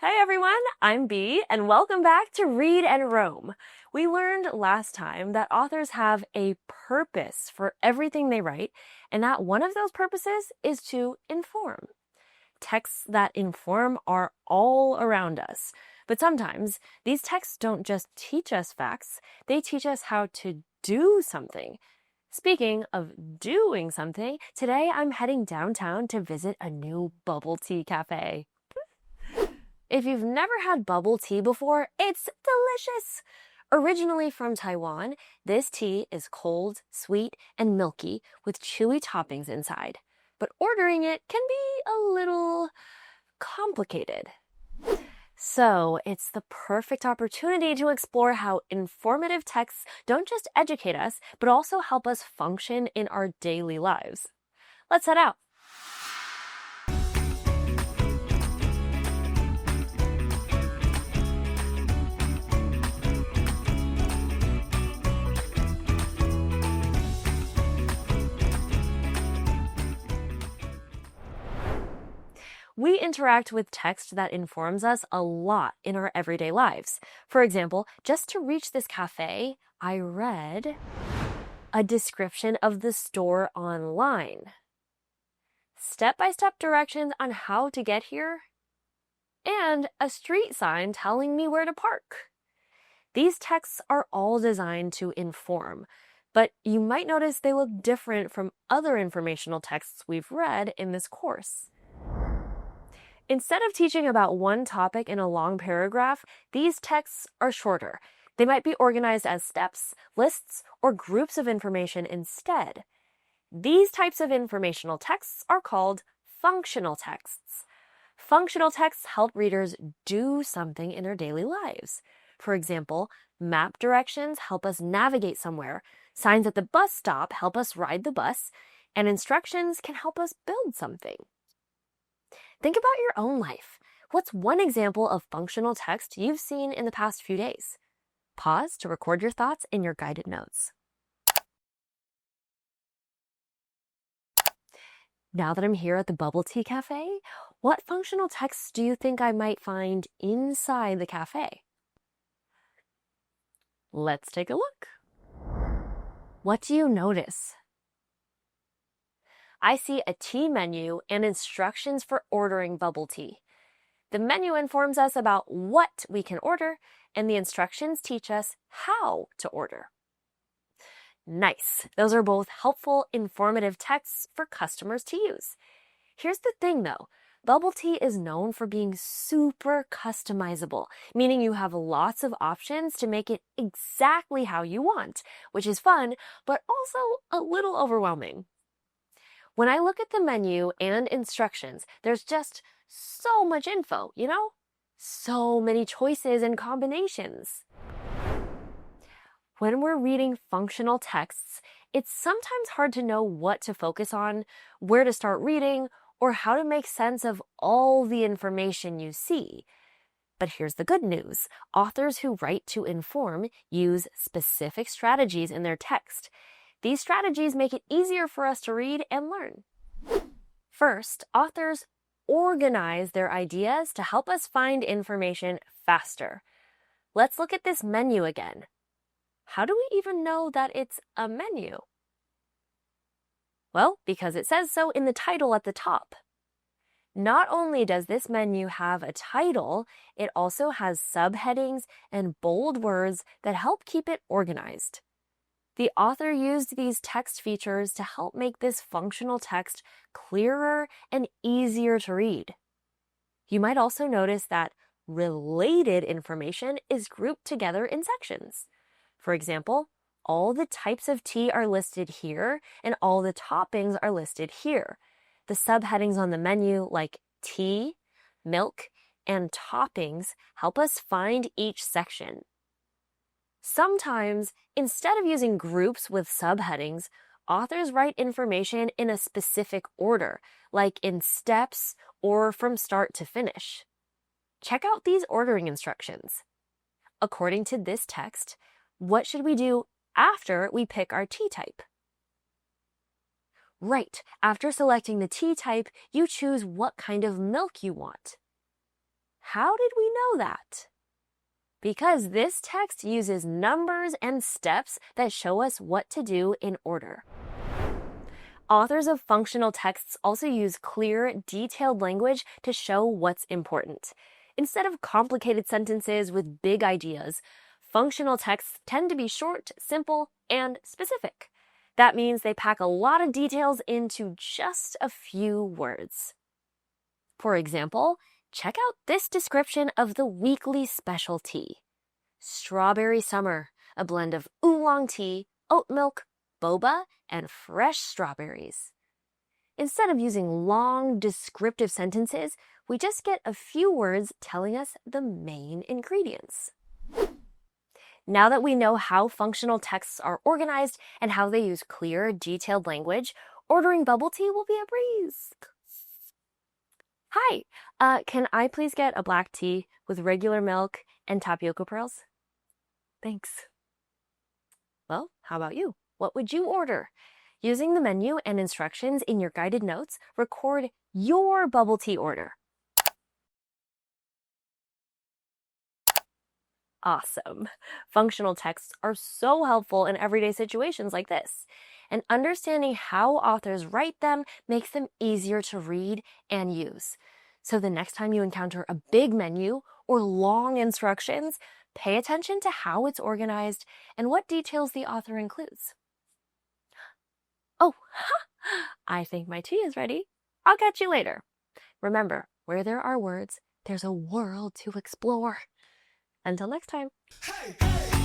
Hey everyone, I'm Bee, and welcome back to Read and Roam. We learned last time that authors have a purpose for everything they write, and that one of those purposes is to inform. Texts that inform are all around us, but sometimes these texts don't just teach us facts, they teach us how to do something. Speaking of doing something, today I'm heading downtown to visit a new bubble tea cafe. If you've never had bubble tea before, it's delicious! Originally from Taiwan, this tea is cold, sweet, and milky with chewy toppings inside. But ordering it can be a little complicated. So, it's the perfect opportunity to explore how informative texts don't just educate us, but also help us function in our daily lives. Let's head out. We interact with text that informs us a lot in our everyday lives. For example, just to reach this cafe, I read a description of the store online, step-by-step directions on how to get here, and a street sign telling me where to park. These texts are all designed to inform, but you might notice they look different from other informational texts we've read in this course. Instead of teaching about one topic in a long paragraph, these texts are shorter. They might be organized as steps, lists, or groups of information instead. These types of informational texts are called functional texts. Functional texts help readers do something in their daily lives. For example, map directions help us navigate somewhere, signs at the bus stop help us ride the bus, and instructions can help us build something. Think about your own life. What's one example of functional text you've seen in the past few days? Pause to record your thoughts in your guided notes. Now that I'm here at the Bubble Tea Cafe, what functional texts do you think I might find inside the cafe? Let's take a look. What do you notice? I see a tea menu and instructions for ordering bubble tea. The menu informs us about what we can order, and the instructions teach us how to order. Nice. Those are both helpful, informative texts for customers to use. Here's the thing though. Bubble tea is known for being super customizable, meaning you have lots of options to make it exactly how you want, which is fun, but also a little overwhelming. When I look at the menu and instructions, there's just so much info, So many choices and combinations. When we're reading functional texts, it's sometimes hard to know what to focus on, where to start reading, or how to make sense of all the information you see. But here's the good news. Authors who write to inform use specific strategies in their text. These strategies make it easier for us to read and learn. First, authors organize their ideas to help us find information faster. Let's look at this menu again. How do we even know that it's a menu? Well, because it says so in the title at the top. Not only does this menu have a title, it also has subheadings and bold words that help keep it organized. The author used these text features to help make this functional text clearer and easier to read. You might also notice that related information is grouped together in sections. For example, all the types of tea are listed here, and all the toppings are listed here. The subheadings on the menu, like tea, milk, and toppings, help us find each section. Sometimes, instead of using groups with subheadings, authors write information in a specific order, like in steps or from start to finish. Check out these ordering instructions. According to this text, what should we do after we pick our tea type? Right, after selecting the tea type, you choose what kind of milk you want. How did we know that? Because this text uses numbers and steps that show us what to do in order. Authors of functional texts also use clear, detailed language to show what's important. Instead of complicated sentences with big ideas, functional texts tend to be short, simple, and specific. That means they pack a lot of details into just a few words. For example, check out this description of the weekly specialty. Strawberry Summer, a blend of oolong tea, oat milk, boba, and fresh strawberries. Instead of using long, descriptive sentences, we just get a few words telling us the main ingredients. Now that we know how functional texts are organized and how they use clear, detailed language, ordering bubble tea will be a breeze. Hi, can I please get a black tea with regular milk and tapioca pearls? Thanks. Well, how about you? What would you order? Using the menu and instructions in your guided notes, record your bubble tea order. Awesome. Functional texts are so helpful in everyday situations like this. And understanding how authors write them makes them easier to read and use. So the next time you encounter a big menu or long instructions, pay attention to how it's organized and what details the author includes. Oh, I think my tea is ready. I'll catch you later. Remember, where there are words, there's a world to explore. Until next time. Hey, hey.